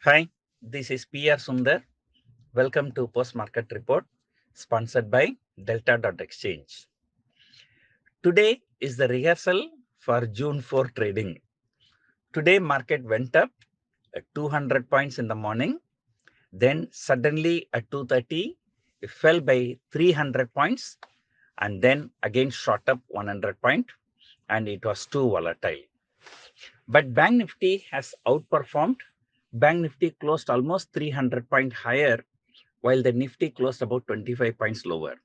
Hi, this is PR Sundar. Welcome to Post Market Report, sponsored by Delta.Exchange. Today is the rehearsal for June 4 trading. Today market went up at 200 points in the morning. Then suddenly at 2:30, it fell by 300 points and then again shot up 100 points, and it was too volatile. But Bank Nifty has outperformed. Bank Nifty closed almost 300 points higher, while the Nifty closed about 25 points lower.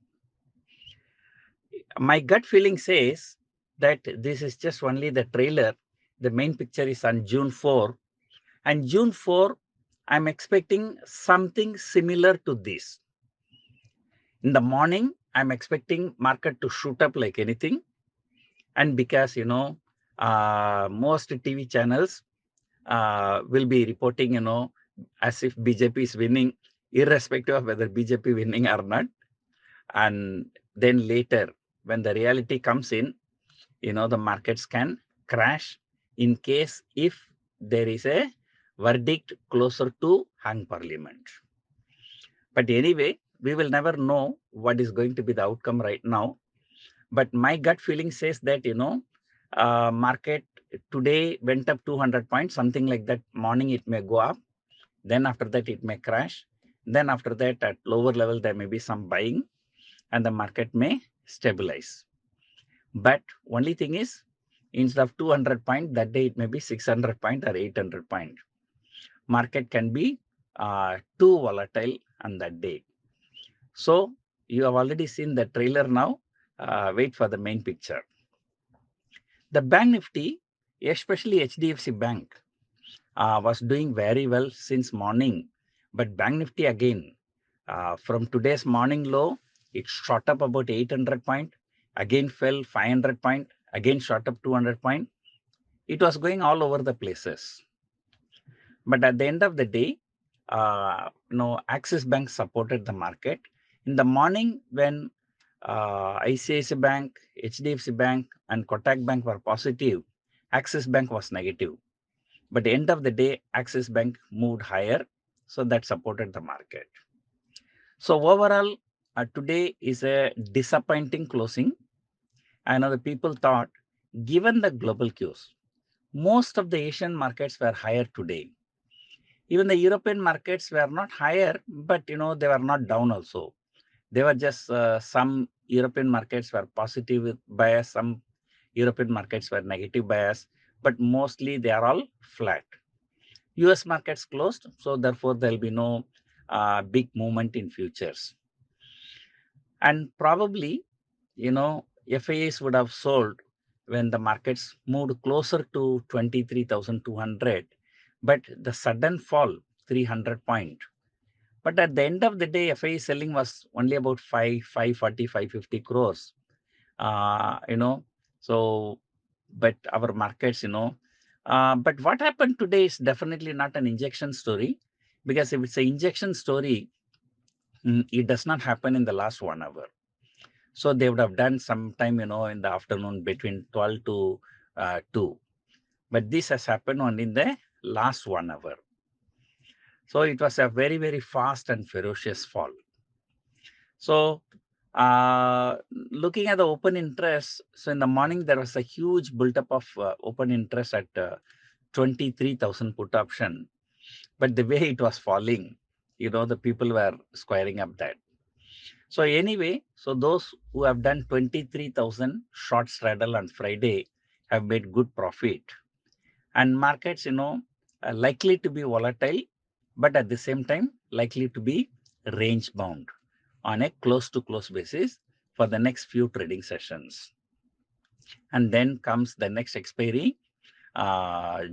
My gut feeling says that this is just only the trailer. The main picture is on June 4. And June 4, I'm expecting something similar to this. In the morning, I'm expecting market to shoot up like anything. And because, most TV channels will be reporting, as if BJP is winning, irrespective of whether BJP winning or not. And then later, when the reality comes in, the markets can crash in case if there is a verdict closer to hung parliament. But anyway, we will never know what is going to be the outcome right now. But my gut feeling says that, market today went up 200 points, something like that. Morning, it may go up. Then after that, it may crash. Then after that, at lower level, there may be some buying and the market may stabilize. But only thing is, instead of 200 point, that day it may be 600 point or 800 point. Market can be too volatile on that day. So you have already seen the trailer now. Wait for the main picture. The Bank Nifty, especially HDFC Bank, was doing very well since morning. But Bank Nifty again, from today's morning low, it shot up about 800 point, again fell 500 point, again shot up 200 point. It was going all over the places. But at the end of the day, Axis Bank supported the market. In the morning, when ICICI Bank, HDFC Bank, and Kotak Bank were positive, Axis Bank was negative. But at the end of the day, Axis Bank moved higher, so that supported the market. So overall, today is a disappointing closing. I know the people thought, given the global cues, most of the Asian markets were higher today. Even the European markets were not higher, but they were not down also. They were just some European markets were positive bias, some European markets were negative bias, but mostly they are all flat. US markets closed, so therefore there will be no big movement in futures. And probably, FIIs would have sold when the markets moved closer to 23,200, but the sudden fall, 300 point. But at the end of the day, FII selling was only about 540, 550 crores. So, but our markets, but what happened today is definitely not an injection story, because if it's an injection story, it does not happen in the last 1 hour. So they would have done sometime, in the afternoon between 12 to 2. But this has happened only in the last 1 hour. So it was a very, very fast and ferocious fall. So looking at the open interest, so in the morning, there was a huge buildup of open interest at 23,000 put option. But the way it was falling, the people were squaring up that. So anyway, so those who have done 23,000 short straddle on Friday have made good profit. And markets, are likely to be volatile, but at the same time, likely to be range bound on a close to close basis for the next few trading sessions. And then comes the next expiry,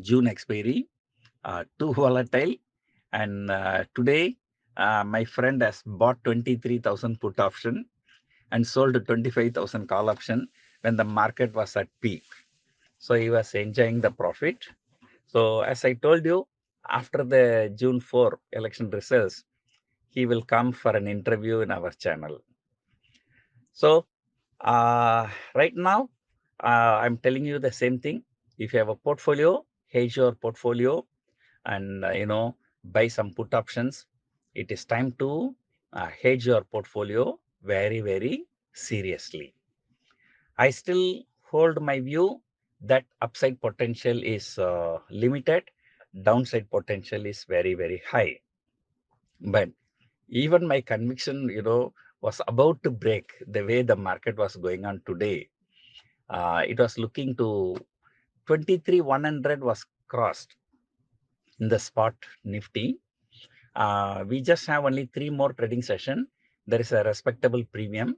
June expiry, too volatile. And today, my friend has bought 23,000 put option and sold 25,000 call option when the market was at peak. So he was enjoying the profit. So as I told you, after the June 4 election results, he will come for an interview in our channel. So right now, I'm telling you the same thing. If you have a portfolio, hedge your portfolio and, buy some put options. It is time to hedge your portfolio very, very seriously. I still hold my view that upside potential is limited, downside potential is very, very high. But even my conviction, was about to break the way the market was going on today. It was looking to 23,100 was crossed in the spot Nifty. We just have only 3 more trading session. There is a respectable premium,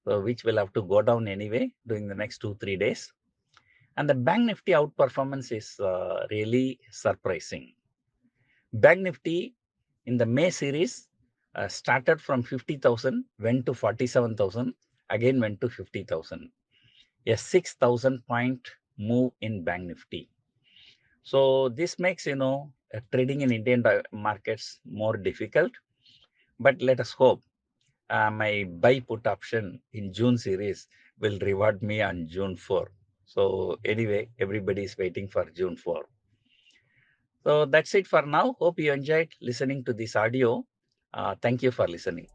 which will have to go down anyway during the next 2-3 days. And the Bank Nifty outperformance is really surprising. Bank Nifty in the May series started from 50,000, went to 47,000, again went to 50,000. A 6,000 point move in Bank Nifty. So this makes, trading in Indian markets more difficult. But let us hope my buy put option in June series will reward me on June 4. So anyway, everybody is waiting for June 4. So that's it for now. Hope you enjoyed listening to this audio. Thank you for listening.